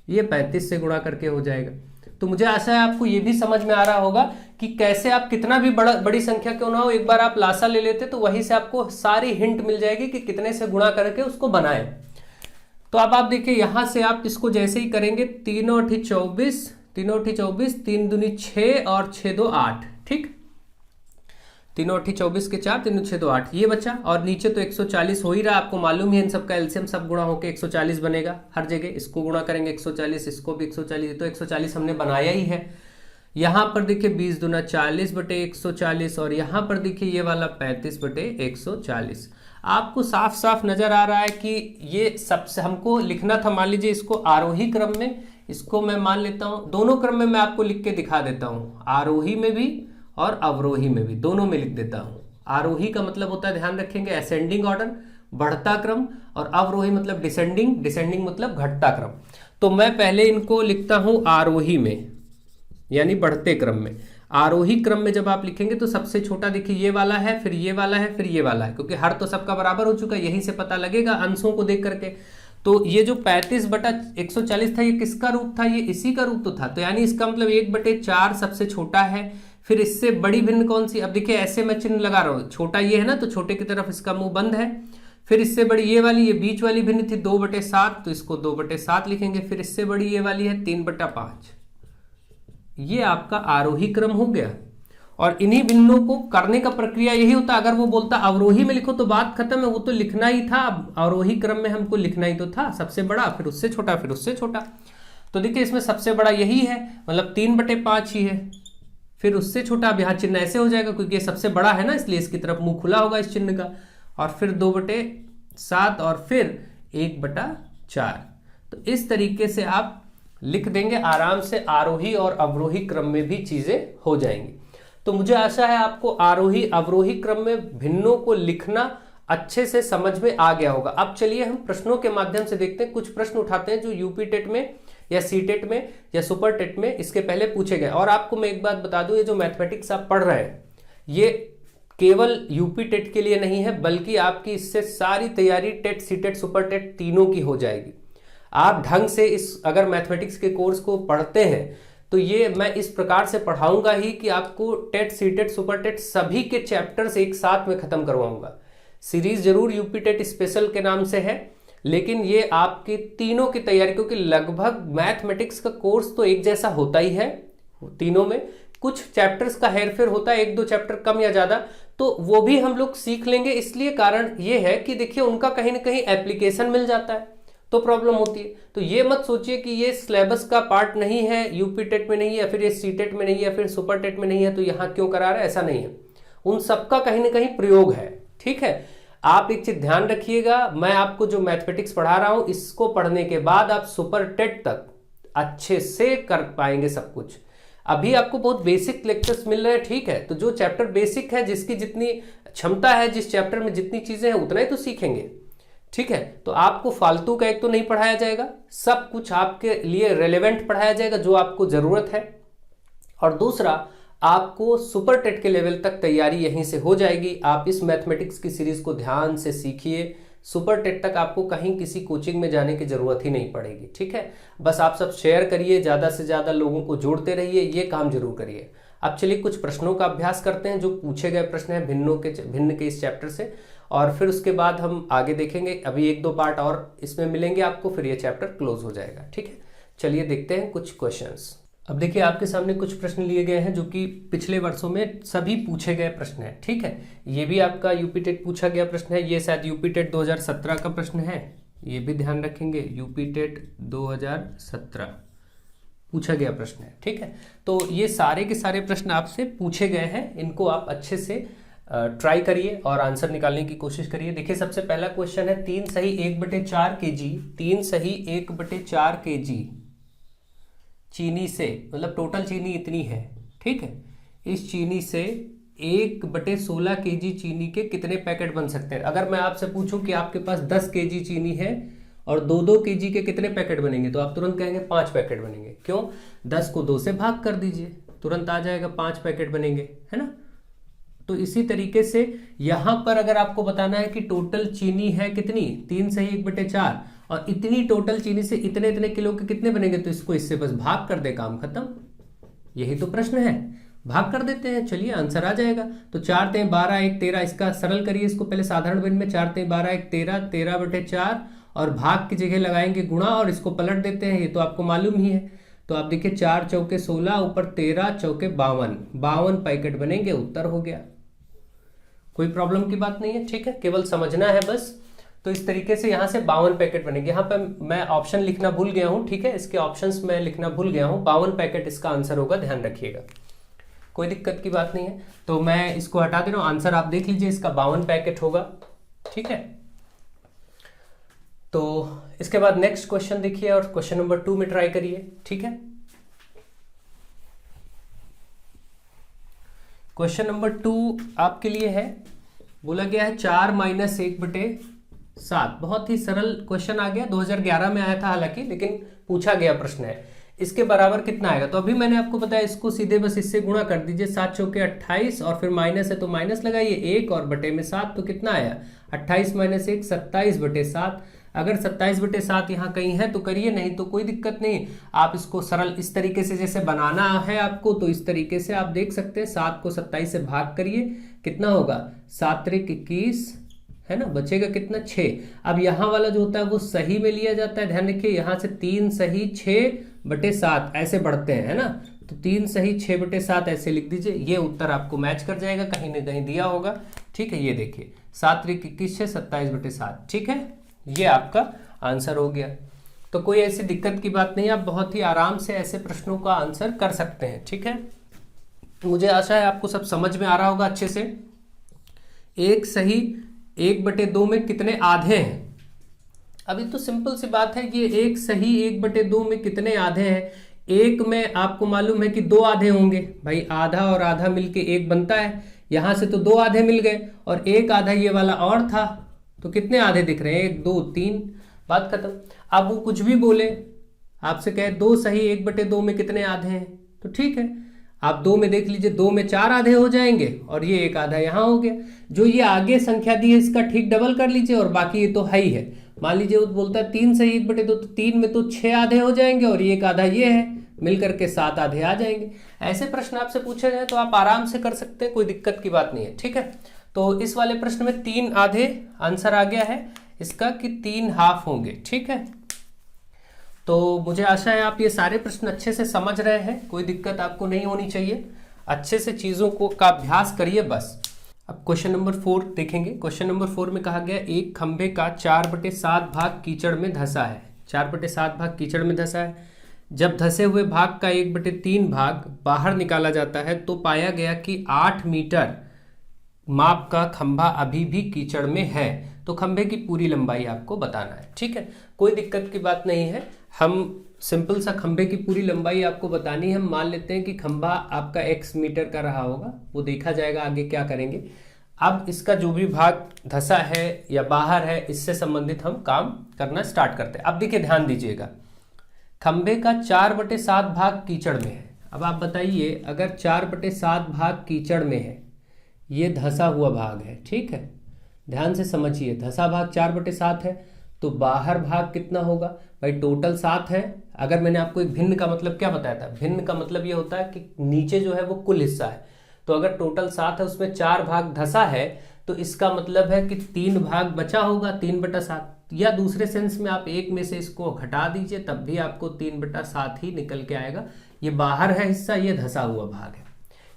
ये 35 से गुणा करके हो जाएगा। तो मुझे आशा है आपको ये भी समझ में आ रहा होगा कि कैसे आप कितना भी बड़ी संख्या क्यों ना हो, एक बार आप लासा ले लेते तो वहीं से आपको सारी हिंट मिल जाएगी कि कितने से गुणा करके उसको बनाएं। तो अब आप देखिए यहां से आप इसको जैसे ही करेंगे, 3 और 24, 3 और 24, 3 दूनी 6 और 6 2 8, ठीक। 3 और 24 के 4, 3 6 2 8 ये बचा। और नीचे तो 140 हो ही रहा, आपको मालूम ही है इन सबका एलसीएम सब गुणा होकर 140 बनेगा हर जगह। इसको गुणा करेंगे 140, इसको भी 140, तो 140 हमने बनाया ही है। यहां पर देखिए 20 दूना 40/140, और यहां पर देखिए ये वाला 35/140। आपको साफ साफ नजर आ रहा है कि ये सबसे हमको लिखना था। मान लीजिए इसको आरोही क्रम में, इसको मैं मान लेता हूं, दोनों क्रम में मैं आपको लिख के दिखा देता हूं, आरोही में भी और अवरोही में भी, दोनों में लिख देता हूं। आरोही का मतलब होता है, ध्यान रखेंगे, असेंडिंग ऑर्डर, बढ़ता क्रम, और अवरोही मतलब डिसेंडिंग, डिसेंडिंग मतलब घटता क्रम। तो मैं पहले इनको लिखता हूं आरोही में, यानी बढ़ते क्रम में। आरोही क्रम में जब आप लिखेंगे तो सबसे छोटा देखिए ये वाला है, फिर ये वाला है, फिर ये वाला है, क्योंकि हर तो सबका बराबर हो चुका है, यहीं से पता लगेगा अंशों को देख करके। तो ये जो 35/140 था, ये किसका रूप था, ये इसी का रूप तो था। तो यानी इसका मतलब 1/4 सबसे छोटा है। फिर इससे बड़ी भिन्न कौन सी, अब देखिए ऐसे मैं चिन्ह लगा रहा हूं, छोटा ये है ना, तो छोटे की तरफ इसका मुंह बंद है। फिर इससे बड़ी ये वाली, ये बीच वाली भिन्न थी 2/7, तो इसको 2/7 लिखेंगे। फिर इससे बड़ी ये वाली है 3/5। ये आपका आरोही क्रम हो गया। और इन्हीं भिन्नों को करने का प्रक्रिया यही होता। अगर वो बोलता अवरोही में लिखो तो बात खत्म है, वो तो लिखना ही था। अवरोही क्रम में हमको लिखना ही तो था, सबसे बड़ा, फिर उससे छोटा, फिर उससे छोटा। तो देखिए इसमें सबसे बड़ा यही है, मतलब 3/5 ही है। फिर उससे छोटा, अब यहाँ चिन्ह ऐसे हो जाएगा क्योंकि ये सबसे बड़ा है ना, इसलिए इसकी तरफ मुंह खुला होगा इस चिन्ह का। और फिर 2/7 और फिर 1/4। तो इस तरीके से आप लिख देंगे आराम से। आरोही और अवरोही क्रम में भी चीजें हो जाएंगी। तो मुझे आशा है आपको आरोही अवरोही क्रम में भिन्नों को लिखना अच्छे से समझ में आ गया होगा। अब चलिए हम प्रश्नों के माध्यम से देखते हैं। कुछ प्रश्न उठाते हैं जो यूपी टेट में या सी टेट में या सुपर टेट में इसके पहले पूछे गए। और आपको मैं एक बात बता दूं, ये जो मैथमेटिक्स आप पढ़ रहे हैं ये केवल यूपी टेट के लिए नहीं है, बल्कि आपकी इससे सारी तैयारी TET, C TET, super TET तीनों की हो जाएगी। आप ढंग से इस अगर मैथमेटिक्स के कोर्स को पढ़ते हैं तो ये मैं इस प्रकार से पढ़ाऊंगा ही कि आपको टेट, सीटेट, सुपर टेट सभी के चैप्टर्स एक साथ में खत्म करवाऊंगा। सीरीज जरूर यूपी टेट स्पेशल के नाम से है, लेकिन ये आपके तीनों की तैयारी, क्योंकि लगभग मैथमेटिक्स का कोर्स तो एक जैसा होता ही है तीनों में, कुछ चैप्टर्स का हेरफेर होता है, एक दो चैप्टर कम या ज्यादा, तो वो भी हम लोग सीख लेंगे। इसलिए कारण ये है कि देखिए उनका कहीं ना कहीं एप्लीकेशन मिल जाता है तो प्रॉब्लम होती है। तो ये मत सोचिए कि ये सिलेबस का पार्ट नहीं है, यूपी टेट में नहीं है, या फिर ये सीटेट में नहीं है, या फिर सुपर टेट में नहीं है, तो यहाँ क्यों करा रहा है, ऐसा नहीं है। उन सबका कहीं ना कहीं प्रयोग है। ठीक है, आप एक चीज ध्यान रखिएगा, मैं आपको जो मैथमेटिक्स पढ़ा रहा हूं इसको पढ़ने के बाद आप सुपर टेट तक अच्छे से कर पाएंगे सब कुछ। अभी आपको बहुत बेसिक लेक्चर्स मिल रहे हैं, ठीक है, तो जो चैप्टर बेसिक है, जिसकी जितनी क्षमता है, जिस चैप्टर में जितनी चीजें हैं उतना ही तो सीखेंगे। ठीक है, तो आपको फालतू का एक तो नहीं पढ़ाया जाएगा, सब कुछ आपके लिए रेलेवेंट पढ़ाया जाएगा जो आपको जरूरत है। और दूसरा, आपको सुपर टेट के लेवल तक तैयारी यहीं से हो जाएगी। आप इस मैथमेटिक्स की सीरीज को ध्यान से सीखिए, सुपर टेट तक आपको कहीं किसी कोचिंग में जाने की जरूरत ही नहीं पड़ेगी। ठीक है, बस आप सब शेयर करिए, ज्यादा से ज्यादा लोगों को जोड़ते रहिए, ये काम जरूर करिए। अब चलिए कुछ प्रश्नों का अभ्यास करते हैं, जो पूछे गए प्रश्न हैं भिन्न के इस चैप्टर से, और फिर उसके बाद हम आगे देखेंगे। अभी एक दो पार्ट और इसमें मिलेंगे आपको, फिर ये चैप्टर क्लोज हो जाएगा। ठीक है, चलिए देखते हैं कुछ क्वेश्चंस। अब देखिए आपके सामने कुछ प्रश्न लिए गए हैं जो कि पिछले वर्षों में सभी पूछे गए प्रश्न हैं। ठीक है, ये भी आपका यूपी टेट पूछा गया प्रश्न है, ये शायद यूपी टेट 2017 का प्रश्न है, ये भी ध्यान रखेंगे, यूपी टेट 2017 पूछा गया प्रश्न है। ठीक है, तो ये सारे के सारे प्रश्न आपसे पूछे गए हैं, इनको आप अच्छे से ट्राई करिए और आंसर निकालने की कोशिश करिए। देखिए सबसे पहला क्वेश्चन है 3 सही 1/4 kg, 3 सही 1/4 kg चीनी से, मतलब टोटल चीनी इतनी है। ठीक है, इस चीनी से 1/16 kg चीनी के कितने पैकेट बन सकते हैं। अगर मैं आपसे पूछूं कि आपके पास 10 kg चीनी है और 2-2 kg के कितने पैकेट बनेंगे, तो आप तुरंत कहेंगे 5 पैकेट बनेंगे। क्यों? 10 को 2 से भाग कर दीजिए, तुरंत आ जाएगा 5 पैकेट बनेंगे, है ना। तो इसी तरीके से यहां पर अगर आपको बताना है कि टोटल चीनी है कितनी, 3 सही 1/4, और इतनी टोटल चीनी से इतने इतने किलो के कितने बनेंगे, तो इसको इससे बस भाग कर दे, काम खत्म। यही तो प्रश्न है, भाग कर देते हैं, चलिए आंसर आ जाएगा। तो 4 3 12 1 13, इसका सरल करिए, इसको पहले साधारण वन में 4 3 12 1 13, 13/4, और भाग की जगह लगाएंगे गुणा और इसको पलट देते हैं, ये तो आपको मालूम ही है। तो आप देखिए 4 चौके 16, ऊपर 13 चौके 52, 52 पैकेट बनेंगे, उत्तर हो गया। कोई प्रॉब्लम की बात नहीं है, ठीक है, केवल समझना है बस। तो इस तरीके से यहां से 52 पैकेट बनेंगे। यहाँ पे मैं ऑप्शन लिखना भूल गया हूं, ठीक है, इसके ऑप्शंस में लिखना भूल गया हूं। 52 पैकेट इसका आंसर होगा, ध्यान रखिएगा, कोई दिक्कत की बात नहीं है। तो मैं इसको हटा दे रहा हूं, आंसर आप देख लीजिए, इसका 52 पैकेट होगा। ठीक है, तो इसके बाद नेक्स्ट क्वेश्चन देखिए और क्वेश्चन नंबर 2 में ट्राई करिए। ठीक है, क्वेश्चन नंबर 2 आपके लिए है, बोला गया है 4 - 1/7। बहुत ही सरल क्वेश्चन आ गया, 2011 में आया था हालांकि, लेकिन पूछा गया प्रश्न है। इसके बराबर कितना आएगा, तो अभी मैंने आपको बताया, इसको सीधे बस इससे गुणा कर दीजिए, 7 चौके 28, और फिर माइनस है तो माइनस लगाइए, 1 और बटे में 7, तो कितना आया, 28 - 1 27/7। अगर 27/7 यहाँ कहीं है तो करिए, नहीं तो कोई दिक्कत नहीं। आप इसको सरल इस तरीके से जैसे बनाना है आपको, तो इस तरीके से आप देख सकते हैं, 7 को 27 से भाग करिए, कितना होगा, 7 त्रिक 21, है ना, बचेगा कितना, 6। अब यहाँ वाला जो होता है वो सही में लिया जाता है, ध्यान रखिए, यहाँ से 3 सही 6/7 ऐसे बढ़ते हैं, है ना, तो 3 सही 6/7 ऐसे लिख दीजिए, ये उत्तर आपको मैच कर जाएगा, कहीं ना कहीं दिया होगा। ठीक है, ये देखिए 7 त्रिक 21 6 27/7, ठीक है, ये आपका आंसर हो गया। तो कोई ऐसी दिक्कत की बात नहीं, आप बहुत ही आराम से ऐसे प्रश्नों का आंसर कर सकते हैं। ठीक है, मुझे आशा है आपको सब समझ में आ रहा होगा अच्छे से। 1 सही 1/2 में कितने आधे हैं, अभी तो सिंपल सी बात है, ये 1 सही 1/2 में कितने आधे हैं। एक में आपको मालूम है कि 2 आधे होंगे, भाई आधा और आधा मिलके 1 बनता है, यहां से तो 2 आधे मिल गए, और 1 आधा ये वाला और था, तो कितने आधे दिख रहे हैं, 1 2 3, बात खत्म। अब वो कुछ भी बोले, आपसे कहे 2 सही 1/2 में कितने आधे हैं, तो ठीक है, आप 2 में देख लीजिए, 2 में 4 आधे हो जाएंगे, और ये 1 आधा यहाँ हो गया। जो ये आगे संख्या दी है इसका ठीक डबल कर लीजिए, और बाकी ये तो है ही है। मान लीजिए वो बोलता है 3 सही 1/2, तो 3 में तो 6 आधे हो जाएंगे, और ये 1 आधा ये है, मिल करके 7 आधे आ जाएंगे। ऐसे प्रश्न आपसे पूछे जाए तो आप आराम से कर सकते हैं, कोई दिक्कत की बात नहीं है। ठीक है, तो इस वाले प्रश्न में 3 आधे आंसर आ गया है इसका कि 3 हाफ होंगे। ठीक है, तो मुझे आशा है आप ये सारे प्रश्न अच्छे से समझ रहे हैं, कोई दिक्कत आपको नहीं होनी चाहिए। अच्छे से चीज़ों को का अभ्यास करिए बस। अब क्वेश्चन नंबर 4 देखेंगे। क्वेश्चन नंबर 4 में कहा गया एक खंभे का 4/7 भाग कीचड़ में धंसा है। 4/7 भाग कीचड़ में धंसा है। जब धंसे हुए भाग का 1/3 भाग बाहर निकाला जाता है तो पाया गया कि 8 मीटर माप का खंभा अभी भी कीचड़ में है। तो खंभे की पूरी लंबाई आपको बताना है। ठीक है, कोई दिक्कत की बात नहीं है। हम सिंपल सा खंभे की पूरी लंबाई आपको बतानी है। हम मान लेते हैं कि खंभा आपका x मीटर का रहा होगा, वो देखा जाएगा आगे क्या करेंगे। अब इसका जो भी भाग धंसा है या बाहर है, इससे संबंधित हम काम करना स्टार्ट करते हैं। अब देखिए, ध्यान दीजिएगा, खंभे का 4/7 भाग कीचड़ में है। अब आप बताइए, अगर 4/7 भाग कीचड़ में है, ये धंसा हुआ भाग है। ठीक है, ध्यान से समझिए, धंसा भाग 4/7 है तो बाहर भाग कितना होगा भाई? टोटल 7 है। अगर मैंने आपको एक भिन्न का मतलब क्या बताया था, भिन्न का मतलब ये होता है कि नीचे जो है वो कुल हिस्सा है। तो अगर टोटल 7 है, उसमें 4 भाग धंसा है, तो इसका मतलब है कि 3 भाग बचा होगा, 3/7। या दूसरे सेंस में आप एक में से इसको घटा दीजिए, तब भी आपको 3/7 ही निकल के आएगा। ये बाहर है हिस्सा, ये धंसा हुआ भाग है।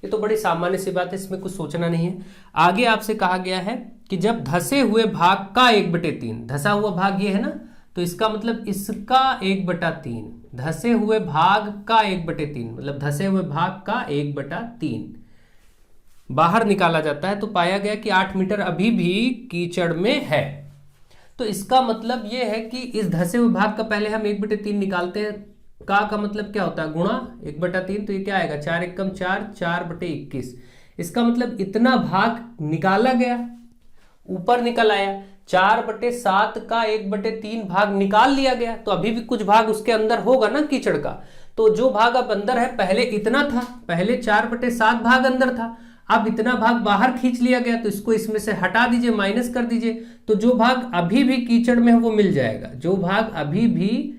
ये तो बड़ी सामान्य सी बात है, इसमें कुछ सोचना नहीं है। आगे आपसे कहा गया है कि जब धंसे हुए भाग का 1/3, धंसा हुआ भाग ये है ना, तो इसका मतलब इसका 1/3, धंसे हुए भाग का 1/3 मतलब धंसे हुए भाग का 1/3 बाहर निकाला जाता है तो पाया गया कि 8 मीटर अभी भी कीचड़ में है। तो इसका मतलब ये है कि इस धंसे हुए भाग का पहले हम 1/3 निकालते हैं। का मतलब क्या होता है? गुणा 1/3, तो ये क्या आएगा? 4 एकम 4, 4/21। इसका मतलब इतना भाग निकाला गया, ऊपर निकल आया। 4/7 का 1/3 भाग निकाल लिया गया, तो अभी भी कुछ भाग उसके अंदर होगा ना कीचड़ का। तो जो भाग अब अंदर है, पहले इतना था, पहले 4/7 भाग अंदर था, अब इतना भाग बाहर खींच लिया गया, तो इसको इसमें से हटा दीजिए, माइनस कर दीजिए, तो जो भाग अभी भी कीचड़ में है वो मिल जाएगा। जो भाग अभी भी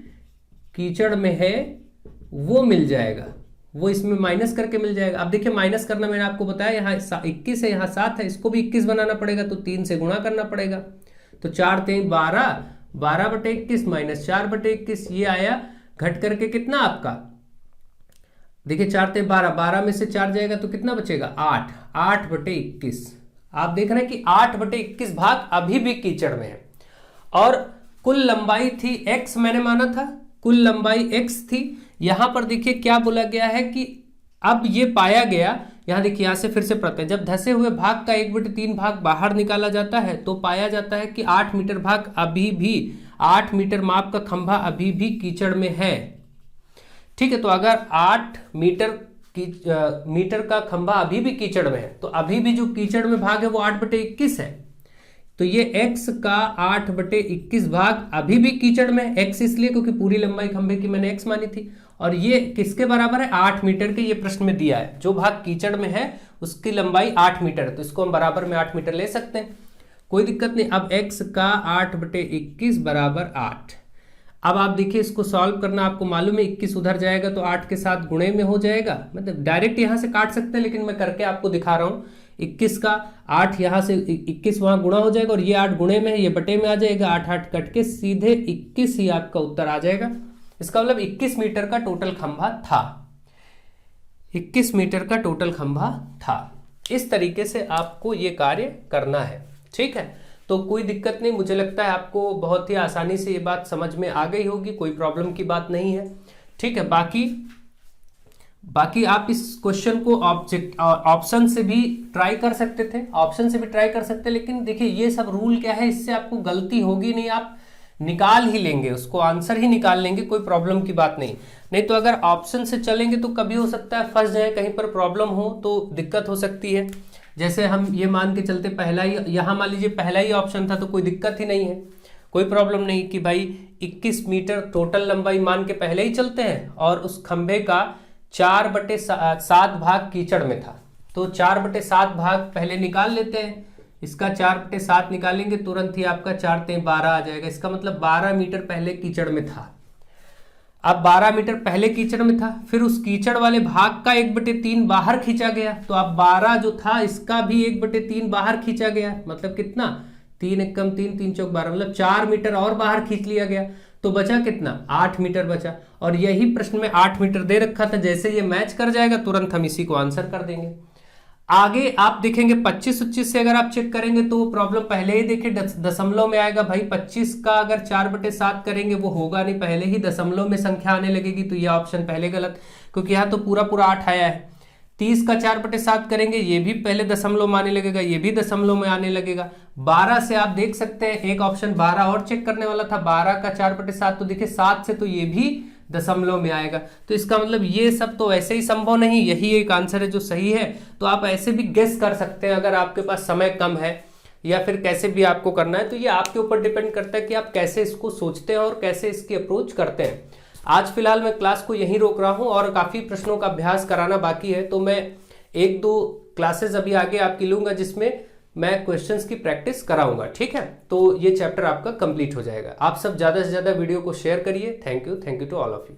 कीचड़ में है वो मिल जाएगा, वो इसमें माइनस करके मिल जाएगा। अब देखिए, माइनस करना मैंने आपको बताया, यहाँ 21 है, यहाँ 7 है, इसको भी 21 बनाना पड़ेगा, तो 3 से गुणा करना पड़ेगा। तो 4 3 12, 12/21 माइनस 4/21, ये आया घट करके कितना आपका? देखिए 4 3 12, 12 में से 4 जाएगा तो कितना बचेगा? 8, 8/21। आप देख रहे हैं कि 8/21 भाग अभी भी कीचड़ में है। और कुल लंबाई थी x, मैंने माना था कुल लंबाई x थी। यहां पर देखिए क्या बोला गया है कि अब ये पाया गया, यहां देखिए, यहां से फिर से पढ़ते हैं, जब धंसे हुए भाग का 1/3 भाग बाहर निकाला जाता है तो पाया जाता है कि 8 मीटर भाग अभी भी, 8 मीटर माप का खंभा अभी भी कीचड़ में है। ठीक है, तो अगर 8 मीटर का खंभा अभी भी कीचड़ में है, तो अभी भी जो कीचड़ में भाग है वो 8/21 है। तो ये x का 8/21 भाग अभी भी कीचड़ में है। x इसलिए क्योंकि पूरी लंबाई खंभे की मैंने x मानी थी, और ये किसके बराबर है? 8 मीटर के। ये प्रश्न में दिया है जो भाग कीचड़ में है उसकी लंबाई 8 मीटर है, तो इसको हम बराबर में 8 मीटर ले सकते हैं, कोई दिक्कत नहीं। अब x का 8/21 बराबर 8। अब आप देखिए, इसको सॉल्व करना आपको मालूम है, 21 उधर जाएगा तो 8 के साथ गुणे में हो जाएगा। मतलब डायरेक्ट यहां से काट सकते हैं, लेकिन मैं करके आपको दिखा रहा हूं। 21 का 8 यहां से 21 वहां गुणा हो जाएगा, और ये 8 गुणे में है, ये बटे में आ जाएगा। 8 8 कट के सीधे 21 ही आपका उत्तर आ जाएगा। इसका मतलब 21 मीटर का टोटल खंभा था, 21 मीटर का टोटल खंभा था। इस तरीके से आपको ये कार्य करना है। ठीक है, तो कोई दिक्कत नहीं, मुझे लगता है आपको बहुत ही आसानी से ये बात समझ में आ गई होगी, कोई प्रॉब्लम की बात नहीं है। ठीक है, बाकी आप इस क्वेश्चन को ऑप्शन से भी ट्राई कर सकते थे, ऑप्शन से भी ट्राई कर सकते, लेकिन देखिए ये सब रूल क्या है, इससे आपको गलती होगी नहीं, आप निकाल ही लेंगे, उसको आंसर ही निकाल लेंगे, कोई प्रॉब्लम की बात नहीं तो अगर ऑप्शन से चलेंगे तो कभी हो सकता है फंस जाए, कहीं पर प्रॉब्लम हो तो दिक्कत हो सकती है। जैसे हम ये मान के चलते, पहला ही यहाँ मान लीजिए पहला ही ऑप्शन था तो कोई दिक्कत ही नहीं है, कोई प्रॉब्लम नहीं कि भाई 21 मीटर टोटल लंबाई मान के पहले ही चलते हैं, और उस खंभे का 4/7 भाग कीचड़ में था, तो 4/7 भाग पहले निकाल लेते हैं। इसका 4/7 निकालेंगे, तुरंत ही आपका 4 3 12 आ जाएगा। इसका मतलब 12 मीटर पहले कीचड़ में था। अब 12 मीटर पहले कीचड़ में था, फिर उस कीचड़ वाले भाग का 1/3 बाहर खींचा गया, तो अब 12 जो था इसका भी 1/3 बाहर खींचा गया, मतलब कितना, 3 एकम 3, 3 चौक 12, मतलब 4 मीटर और बाहर खींच लिया गया, तो बचा कितना, 8 मीटर बचा। और यही प्रश्न में 8 मीटर दे रखा था, जैसे ये मैच कर जाएगा तुरंत हम इसी को आंसर कर देंगे। आगे आप देखेंगे 25-25 से अगर आप चेक करेंगे तो वो प्रॉब्लम पहले ही देखे दशमलव में आएगा भाई। 25 का अगर 4/7 करेंगे वो होगा नहीं, पहले ही दशमलव में संख्या आने लगेगी, तो ये ऑप्शन पहले गलत, क्योंकि यहाँ तो पूरा पूरा 8 आया है। 30 का 4/7 करेंगे, ये भी पहले दशमलव में आने लगेगा, ये भी दशमलव में आने लगेगा। 12 से आप देख सकते हैं, एक ऑप्शन 12 और चेक करने वाला था, 12 का 4/7 तो देखिए 7 से, तो ये भी दशमलव में आएगा। तो इसका मतलब ये सब तो ऐसे ही संभव नहीं, यही एक आंसर है जो सही है। तो आप ऐसे भी गेस कर सकते हैं अगर आपके पास समय कम है, या फिर कैसे भी आपको करना है, तो ये आपके ऊपर डिपेंड करता है कि आप कैसे इसको सोचते हैं और कैसे इसकी अप्रोच करते हैं। आज फिलहाल मैं क्लास को यहीं रोक रहा हूं, और काफी प्रश्नों का अभ्यास कराना बाकी है, तो मैं 1-2 क्लासेस अभी आगे आपकी लूंगा जिसमें मैं क्वेश्चंस की प्रैक्टिस कराऊंगा, ठीक है। तो ये चैप्टर आपका कंप्लीट हो जाएगा। आप सब ज्यादा से ज्यादा वीडियो को शेयर करिए। Thank you to all of you.